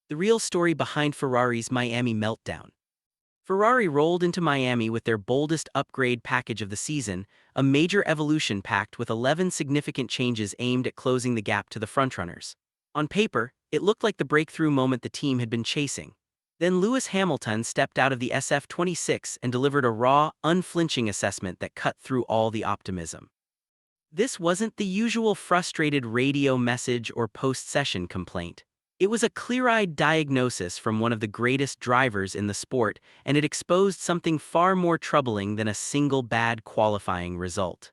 The real story behind Ferrari's Miami meltdown. Ferrari rolled into Miami with their boldest upgrade package of the season, a major evolution packed with 11 significant changes aimed at closing the gap to the frontrunners. On paper, it looked like the breakthrough moment the team had been chasing. Then Lewis Hamilton stepped out of the SF26 and delivered a raw, unflinching assessment that cut through all the optimism. This wasn't the usual frustrated radio message or post-session complaint. It was a clear-eyed diagnosis from one of the greatest drivers in the sport, and it exposed something far more troubling than a single bad qualifying result.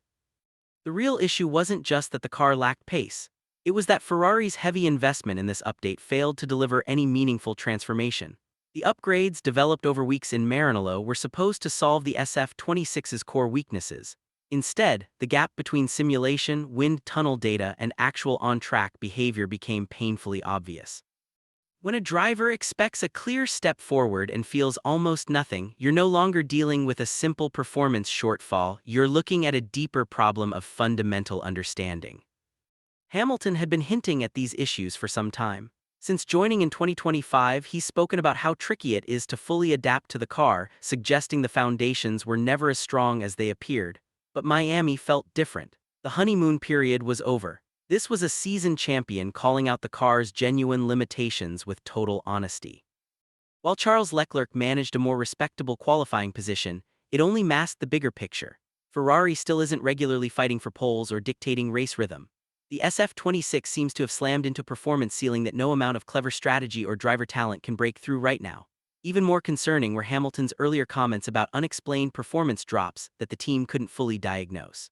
The real issue wasn't just that the car lacked pace. It was that Ferrari's heavy investment in this update failed to deliver any meaningful transformation. The upgrades developed over weeks in Maranello were supposed to solve the SF26's core weaknesses. Instead, the gap between simulation, wind tunnel data, and actual on-track behavior became painfully obvious. When a driver expects a clear step forward and feels almost nothing, you're no longer dealing with a simple performance shortfall, you're looking at a deeper problem of fundamental understanding. Hamilton had been hinting at these issues for some time. Since joining in 2025, he's spoken about how tricky it is to fully adapt to the car, suggesting the foundations were never as strong as they appeared. But Miami felt different. The honeymoon period was over. This was a seasoned champion calling out the car's genuine limitations with total honesty. While Charles Leclerc managed a more respectable qualifying position, it only masked the bigger picture. Ferrari still isn't regularly fighting for poles or dictating race rhythm. The SF26 seems to have slammed into a performance ceiling that no amount of clever strategy or driver talent can break through right now. Even more concerning were Hamilton's earlier comments about unexplained performance drops that the team couldn't fully diagnose.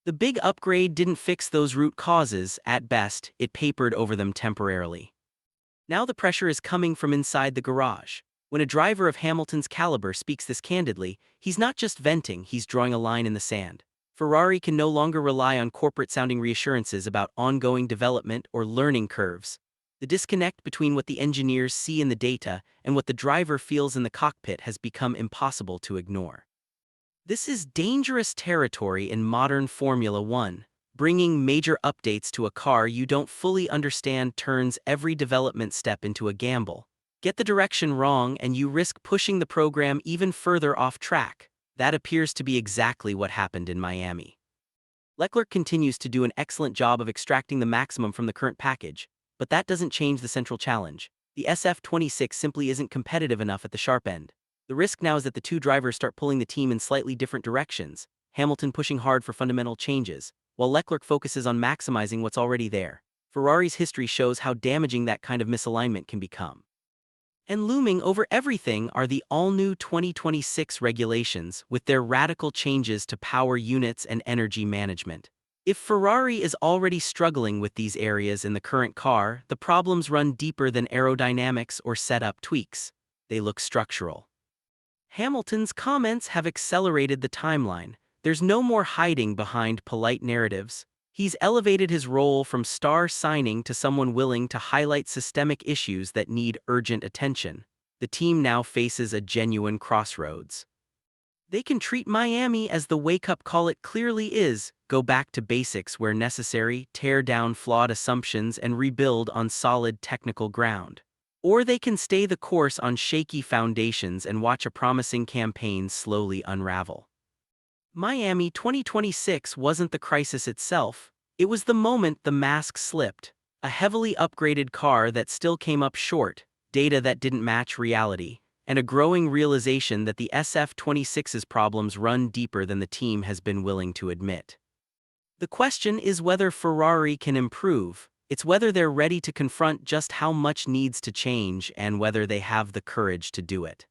The big upgrade didn't fix those root causes. At best, it papered over them temporarily. Now the pressure is coming from inside the garage. When a driver of Hamilton's caliber speaks this candidly, he's not just venting, he's drawing a line in the sand. Ferrari can no longer rely on corporate-sounding reassurances about ongoing development or learning curves. The disconnect between what the engineers see in the data and what the driver feels in the cockpit has become impossible to ignore. This is dangerous territory in modern Formula One. Bringing major updates to a car you don't fully understand turns every development step into a gamble. Get the direction wrong and you risk pushing the program even further off track. That appears to be exactly what happened in Miami. Leclerc continues to do an excellent job of extracting the maximum from the current package, but that doesn't change the central challenge. The SF26 simply isn't competitive enough at the sharp end. The risk now is that the two drivers start pulling the team in slightly different directions, Hamilton pushing hard for fundamental changes, while Leclerc focuses on maximizing what's already there. Ferrari's history shows how damaging that kind of misalignment can become. And looming over everything are the all-new 2026 regulations with their radical changes to power units and energy management. If Ferrari is already struggling with these areas in the current car, the problems run deeper than aerodynamics or setup tweaks. They look structural. Hamilton's comments have accelerated the timeline. There's no more hiding behind polite narratives. He's elevated his role from star signing to someone willing to highlight systemic issues that need urgent attention. The team now faces a genuine crossroads. They can treat Miami as the wake-up call it clearly is, go back to basics where necessary, tear down flawed assumptions and rebuild on solid technical ground. Or they can stay the course on shaky foundations and watch a promising campaign slowly unravel. Miami 2026 wasn't the crisis itself, it was the moment the mask slipped. A heavily upgraded car that still came up short, data that didn't match reality, and a growing realization that the SF26's problems run deeper than the team has been willing to admit. The question is whether Ferrari can improve. It's whether they're ready to confront just how much needs to change and whether they have the courage to do it.